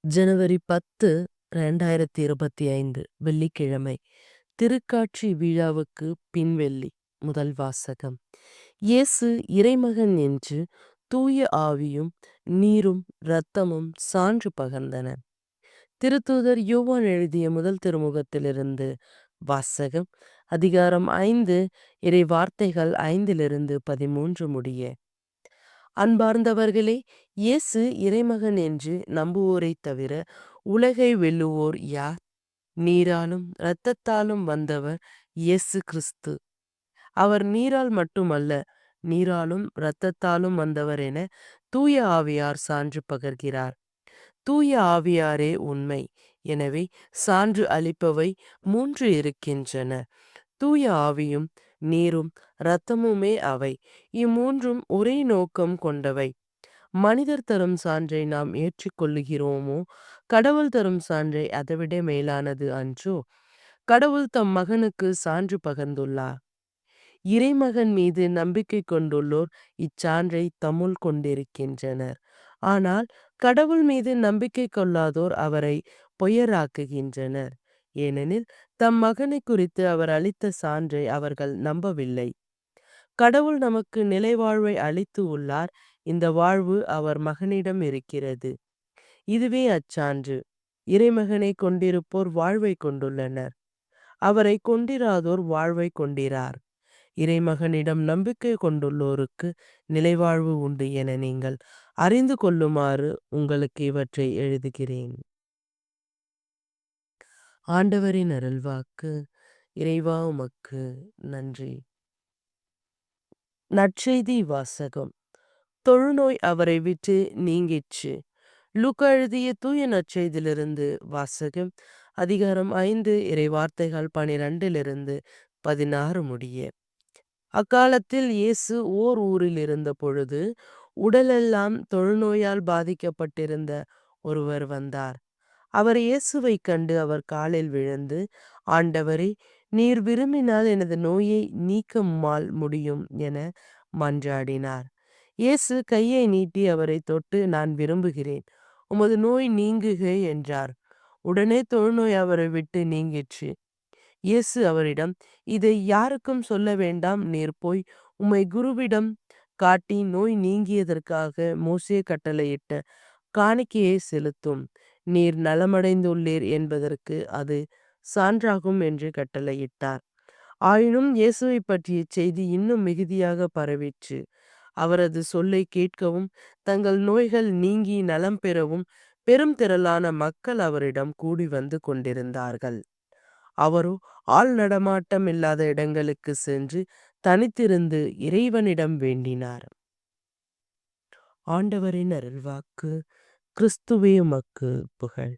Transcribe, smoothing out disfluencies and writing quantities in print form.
ஜனவரி 10, 2025 வெள்ளிக்கிழமை. திருக்காட்சி விழாவுக்கு பின்வெள்ளி. முதல் வாசகம். இயேசு இறைமகன் என்று தூய ஆவியும் நீரும் இரத்தமும் சான்று பகர்ந்தன. திருத்தூதர் யோவான் எழுதிய முதல் திருமுகத்திலிருந்து வாசகம். அதிகாரம் 5, இறை வார்த்தைகள் 5-13 முடிய. அன்பார்ந்தவர்களே, இயேசு இறைமகன் என்று நம்புவோரைத் தவிர உலகை வெல்லுவோர் யார்? நீராலும் இரத்தத்தாலும் வந்தவர் இயேசு கிறிஸ்து. அவர் நீரால் மட்டுமல்ல, நீராலும் இரத்தத்தாலும் வந்தவர் என தூய ஆவியார் சான்று பகர்கிறார். தூய ஆவியாரே உண்மை. எனவே சான்று அளிப்பவை 3 இருக்கின்றன. தூய ஆவியும் நீரும் இரத்தமுமே அவை. இம்மூன்றும் ஒரே நோக்கம் கொண்டவை. மனிதர் தரும் சான்றை நாம் ஏற்றுக்கொள்ளுகிறோமோ, கடவுள் தரும் சான்றை அதைவிட மேலானது அன்றோ? கடவுள் தம் மகனுக்கு சான்று பகர்ந்துள்ளார். இறைமகன் மீது நம்பிக்கை கொண்டுள்ளோர் இச்சான்றை தம்முள் கொண்டிருக்கின்றனர். ஆனால் கடவுள் மீது நம்பிக்கை கொள்ளாதோர் அவரை பொய்யராக்குகின்றனர். ஏனெனில் தம் மகனை குறித்து அவர் அளித்த சான்றை அவர்கள் நம்பவில்லை. கடவுள் நமக்கு நிலைவாழ்வை அளித்து உள்ளார். இந்த வாழ்வு அவர் மகனிடம் இருக்கிறது. இதுவே அச்சான்று. இறைமகனை கொண்டிருப்போர் வாழ்வை கொண்டுள்ளனர். அவரை கொண்டிராதோர் வாழ்வை கொண்டிரார். இறைமகனிடம் நம்பிக்கை கொண்டுள்ளோருக்கு நிலைவாழ்வு உண்டு என நீங்கள் அறிந்து கொள்ளுமாறு உங்களுக்கு இவற்றை எழுதுகிறேன். ஆண்டவரின் அருள்வாக்கு. இறைவா உமக்கு நன்றி. நற்செய்தி வாசகம். தொழுநோய் அவரை விட்டு நீங்கிற்று. லூக்கா எழுதிய தூய நற்செய்தியிலிருந்து வாசகம். அதிகாரம் 5, இறை வார்த்தைகள் 12-16 முடிய. அக்காலத்தில் இயேசு ஓர் ஊரில் இருந்த பொழுது உடலெல்லாம் தொழுநோயால் பாதிக்கப்பட்டிருந்த ஒருவர் வந்தார். அவர் இயேசுவைக் கண்டு அவர் காலில் விழுந்து, ஆண்டவரே, நீர் விரும்பினால் எனது நோயை நீக்க உம்மால் முடியும் என மன்றாடினார். இயேசு கையை நீட்டி அவரை தொட்டு, நான் விரும்புகிறேன், உமது நோய் நீங்குக என்றார். உடனே தொழுநோய் அவரை விட்டு நீங்கிற்று. இயேசு அவரிடம், இதை யாருக்கும் சொல்ல வேண்டாம். நீர் போய் உம்மை குருவிடம் காட்டி நோய் நீங்கியதற்காக மோசே கட்டளையிட்ட காணிக்கையை செலுத்தும். நீர் நலமடைந்துள்ளீர் என்பதற்கு அது சான்றாகும் என்று கட்டளையிட்டார். ஆயினும் இயேசுவை பற்றிய செய்தி இன்னும் மிகுதியாக பரவிற்று. அவரது சொல்லை கேட்கவும் தங்கள் நோய்கள் நீங்கி நலம் பெறவும் பெரும் திரளான மக்கள் அவரிடம் கூடி வந்து கொண்டிருந்தார்கள். அவரோ ஆள் நடமாட்டம் இல்லாத இடங்களுக்கு சென்று தனித்திருந்து இறைவனிடம் வேண்டினார். ஆண்டவரின் அருள்வாக்கு. கிறிஸ்துவே உமக்கு புகழ்.